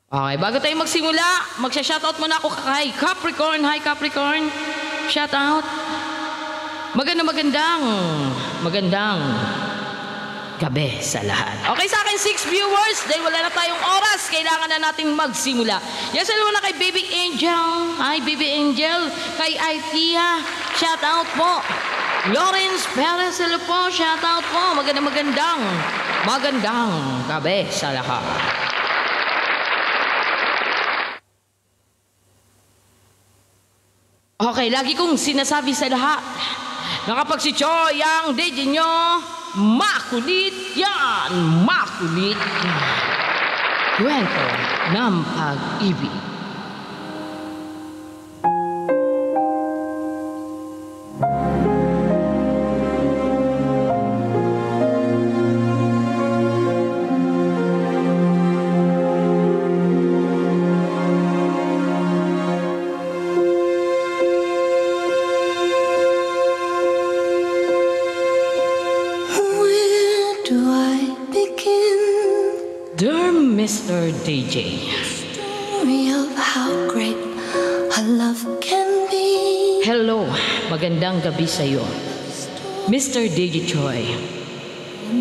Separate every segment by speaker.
Speaker 1: Okay, bago tayo magsimula, magsha-shoutout muna ako kay Capricorn. Hi Capricorn. Shoutout. Magandang gabi sa lahat. Okay, sa akin 6 viewers, dahil wala na tayong oras, kailangan na nating magsimula. Yes, hello na kay Baby Angel. Hi Baby Angel. Kay Ikea, shoutout po. Lawrence Perez, hello po, shoutout po. Magandang gabi sa lahat. Okay, lagi kong sinasabi sa lahat na kapag si Choy ang DJ nyo, makulit yan, makulit yan. Kwento ng pag-ibig. Mr. DJ.
Speaker 2: Story of how great a love can be.
Speaker 1: Hello, magandang gabi sa iyo, Mr. DJ Choy.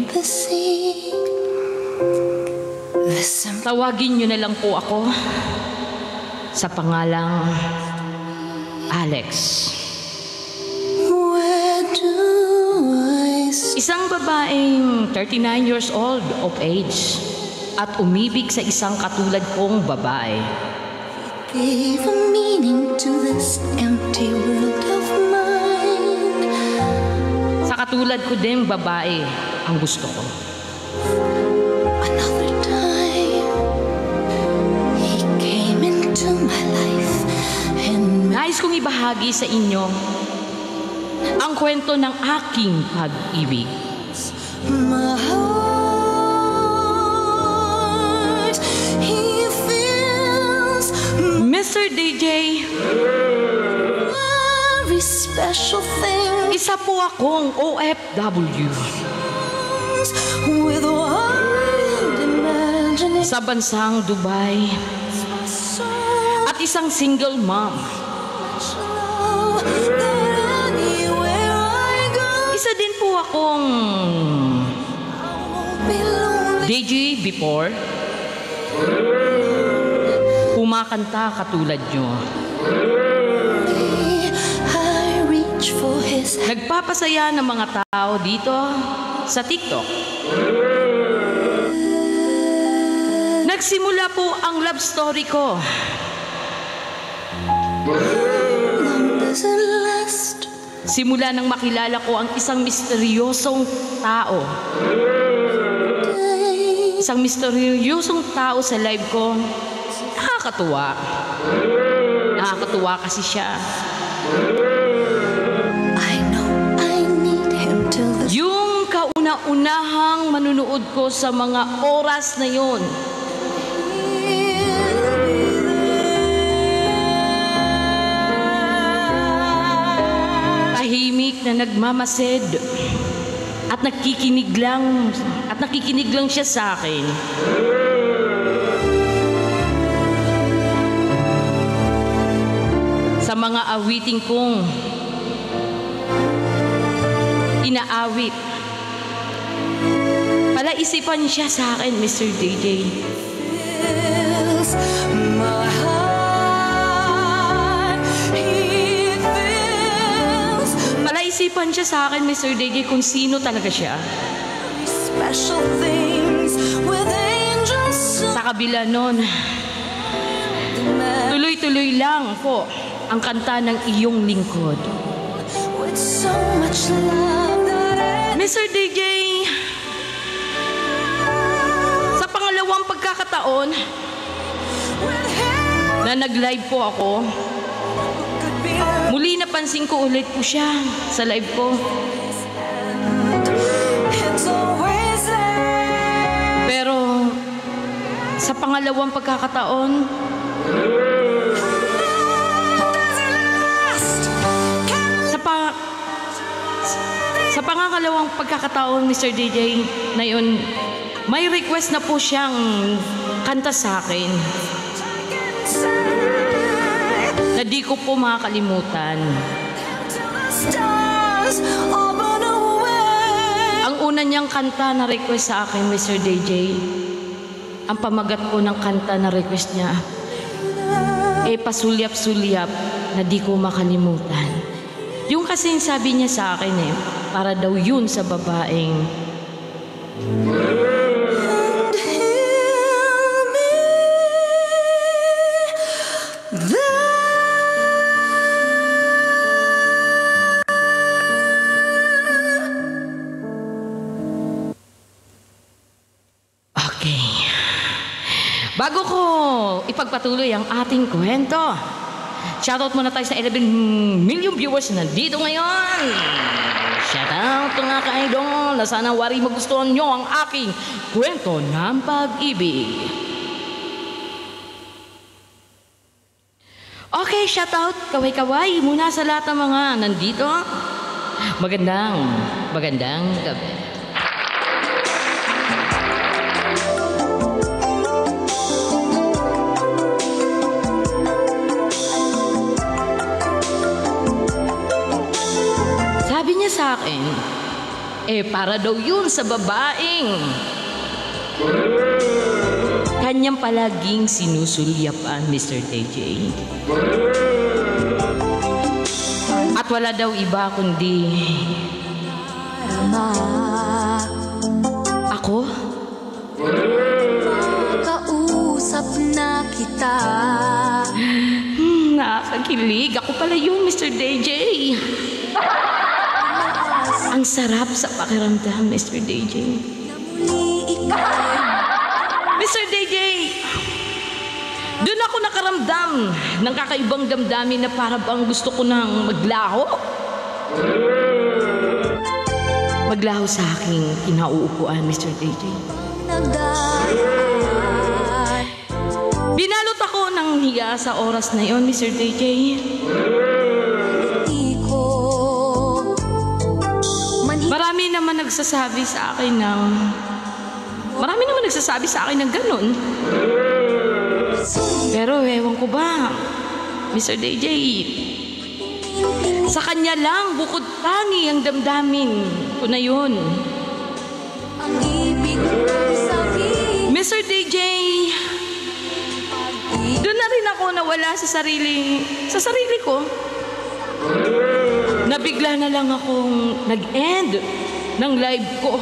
Speaker 2: The sea.
Speaker 1: Tawagin niyo na lang po ako sa pangalang Alex.
Speaker 2: Where do I
Speaker 1: Isang babaeng 39 years old of age at umibig sa isang katulad kong babae.
Speaker 2: give a meaning to this empty world of mine?
Speaker 1: Sa katulad ko din babae ang gusto ko.
Speaker 2: Another time, he came into my life and
Speaker 1: Nais kong ibahagi sa inyo ang kwento ng aking pag-ibig.
Speaker 2: my heart, he feels
Speaker 1: Mr. DJ,
Speaker 2: very special thing
Speaker 1: isa po akong OFW
Speaker 2: with wild imagination.
Speaker 1: sa bansang Dubai at isang single mom. Isa din po akong DJ before. Kumakanta katulad nyo. Nagpapasaya ng mga tao dito sa TikTok. Nagsimula po ang love story ko. Simula nang makilala ko ang isang misteryosong tao. Isang misteryosong tao sa live ko. Nakakatuwa. Nakakatuwa kasi siya. Yung kauna-unahang manunood ko sa mga oras na yon. Tahimik na nagmamasid at nakikinig lang siya sa akin. Sa mga awiting kong inaawit. Palaisipan siya sa akin, Mr. DJ. Palaisipan siya sa akin, Mr. DJ, kung sino talaga siya. Sa kabila nun, tuloy-tuloy lang po ang kanta ng iyong lingkod. Mr. DJ, sa pangalawang pagkakataon na nag-live po ako, muli napansin ko ulit po siya sa live ko. Pero sa pangalawang pagkakataon, sa pangalawang pagkakataon, Mr. DJ, na yun, may request na po siyang kanta sa akin. hindi ko po makakalimutan.
Speaker 2: Stars all run away.
Speaker 1: Ang una niyang kanta na request sa akin, Mr. DJ, ang pamagat po ng kanta na request niya, pasulyap-sulyap na di ko makalimutan. Yung kasing sabi niya sa akin para daw yun sa babaeng
Speaker 2: And he'll be there.
Speaker 1: Okay. Bago ko ipagpatuloy ang ating kwento, shoutout muna tayo sa 11 million viewers na nandito ngayon. Shoutout mga ka-idol na sana wari magustuhan nyo ang aking kwento ng pag-ibig. Okay, shoutout kaway-kaway muna sa lahat ng mga nandito. Magandang gabi. Sabi niya sa akin, para daw yun sa babaeng kanyang palaging sinusulyapan, Mr. DJ. At wala daw iba kundi ako.
Speaker 2: Kausap na kita.
Speaker 1: Nakakakilig. Ako pala yun, Mr. DJ. Ang sarap sa pakiramdam, Mr. DJ. Mr. DJ, doon ako nakaramdam ng kakaibang damdamin na para bang gusto ko nang maglaho. Maglaho sa aking kinauupuan, Mr. DJ. Binalot ako ng hiya sa oras na yon, Mr. DJ. Marami naman nagsasabi sa akin ng ganun. Pero ewan ko ba, Mr. DJ, sa kanya lang bukod tangi ang damdamin ko na yun. Mr. DJ, doon na rin ako nawala sa sarili ko. Nabigla na lang akong nag-end ng live ko.